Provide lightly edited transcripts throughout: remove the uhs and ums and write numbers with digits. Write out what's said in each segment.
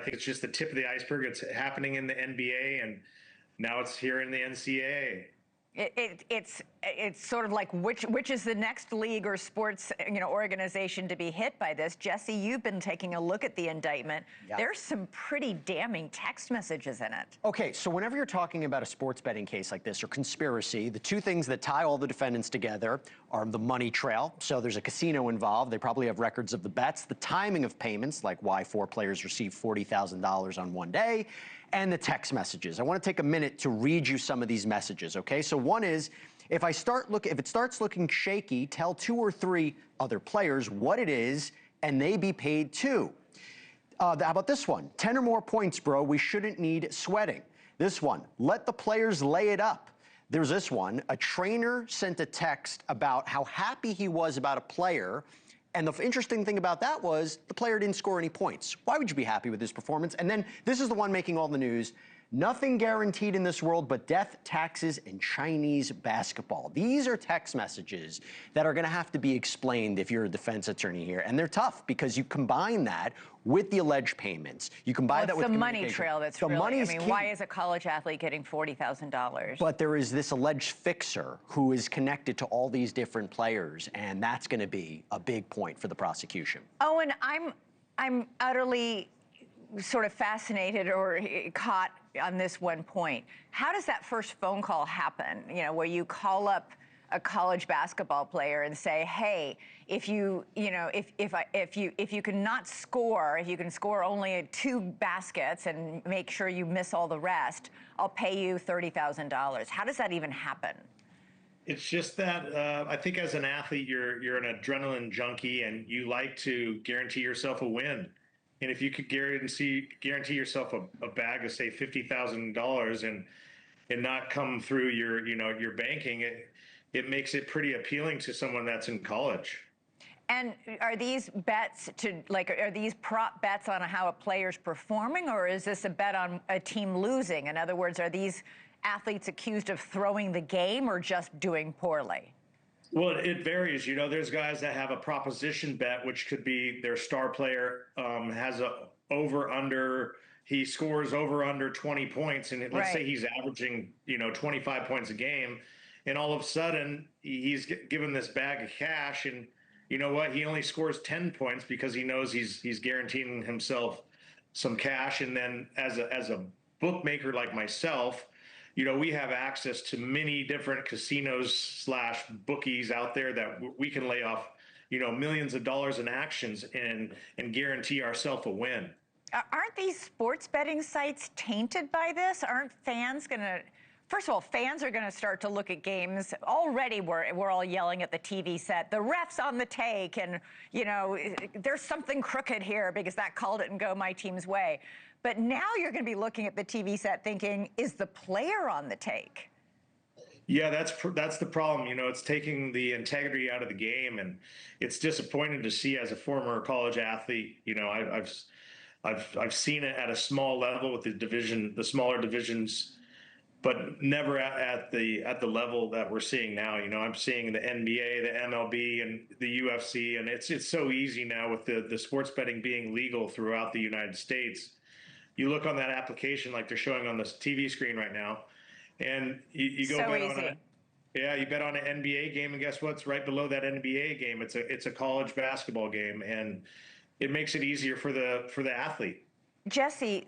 think it's just the tip of the iceberg. It's happening in the NBA, and now it's here in the NCAA. It's sort of like which is the next league or sports organization to be hit by this. Jesse, you've been taking a look at the indictment. Yeah. There's some pretty damning text messages in it. Okay, so whenever you're talking about a sports betting case like this or conspiracy, the two things that tie all the defendants together are the money trail. So there's a casino involved. They probably have records of the bets, the timing of payments, like why 4 players received $40,000 on one day, and the text messages. I want to take a minute to read you some of these messages, okay? So one is, if it starts looking shaky, tell 2 or 3 other players what it is, and they be paid too. How about this one? 10 or more points, bro. We shouldn't need sweating. This one, let the players lay it up. There's this one, a trainer sent a text about how happy he was about a player. And the interesting thing about that was the player didn't score any points. Why would you be happy with his performance? And then this is the one making all the news. Nothing guaranteed in this world but death, taxes, and Chinese basketball. These are text messages that are going to have to be explained if you're a defense attorney here. And they're tough because you combine that with the alleged payments. You combine that with the money trail that's the really, money's I mean, key. why is a college athlete getting $40,000? But there is this alleged fixer who is connected to all these different players, and that's going to be a big point for the prosecution. Owen, I'm utterly sort of fascinated or caught on this one point. How does that first phone call happen? Where you call up a college basketball player and say, "Hey, if you can score only 2 baskets and make sure you miss all the rest, I'll pay you $30,000." How does that even happen? It's just that I think as an athlete, you're an adrenaline junkie, and you like to guarantee yourself a win. And if you could guarantee yourself a bag of, say, $50,000 and not come through your banking, it makes it pretty appealing to someone that's in college. And are these bets are these prop bets on how a player's performing, or is this a bet on a team losing? In other words, are these athletes accused of throwing the game or just doing poorly? Well, it varies. There's guys that have a proposition bet, which could be their star player has a over-under. He scores over-under 20 points, and let's say he's averaging 25 points a game, and all of a sudden he's given this bag of cash, and you know what? He only scores 10 points because he knows he's guaranteeing himself some cash. And then as a bookmaker like myself, we have access to many different casinos / bookies out there that we can lay off, millions of dollars in actions and guarantee ourselves a win. Aren't these sports betting sites tainted by this? Aren't fans going to... First of all, fans are going to start to look at games. Already we're all yelling at the TV set, the ref's on the take, and, there's something crooked here because that called it and go my team's way. But now you're going to be looking at the TV set thinking, is the player on the take? Yeah, that's the problem. It's taking the integrity out of the game, and it's disappointing to see as a former college athlete. I've seen it at a small level with the smaller divisions, but never at the level that we're seeing now. I'm seeing the NBA, the MLB, and the UFC, and it's so easy now with the sports betting being legal throughout the United States. You look on that application like they're showing on this TV screen right now, and you go bet on you bet on an NBA game, and guess what's right below that NBA game? It's a college basketball game, and it makes it easier for the athlete. Jesse,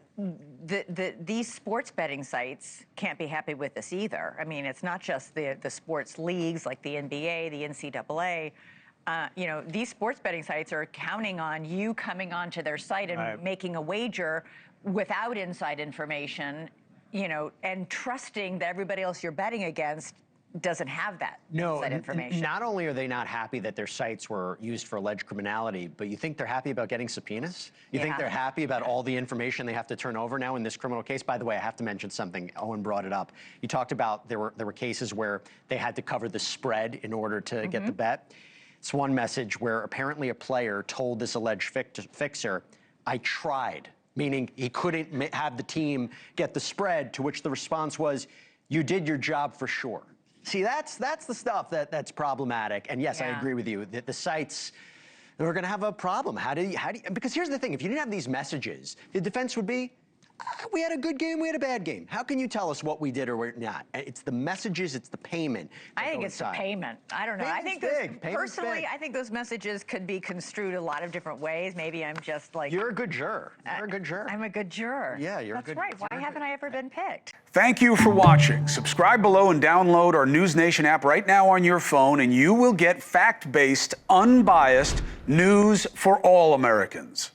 these sports betting sites can't be happy with this either. I mean, it's not just the sports leagues like the NBA, the NCAA. These sports betting sites are counting on you coming onto their site and making a wager without inside information, and trusting that everybody else you're betting against doesn't have that inside information. Not only are they not happy that their sites were used for alleged criminality, but you think they're happy about getting subpoenas? You think they're happy about all the information they have to turn over now in this criminal case? By the way, I have to mention something. Owen brought it up. You talked about there were cases where they had to cover the spread in order to get the bet. It's one message where apparently a player told this alleged fixer, "I tried," meaning he couldn't have the team get the spread, to which the response was, "You did your job for sure." See, that's the stuff that's problematic. And yes, I agree with you. The sites, they're going to have a problem. Because here's the thing, if you didn't have these messages, the defense would be, we had a good game, we had a bad game. How can you tell us what we did or not? It's the messages, it's the payment. I think it's the payment. I don't know. I think personally, I think those messages could be construed a lot of different ways. Maybe I'm just like... You're a good juror. You're a good juror. I'm a good juror. Yeah, you're a good... That's right. Why haven't I ever been picked? Thank you for watching. Subscribe below and download our NewsNation app right now on your phone, and you will get fact-based, unbiased news for all Americans.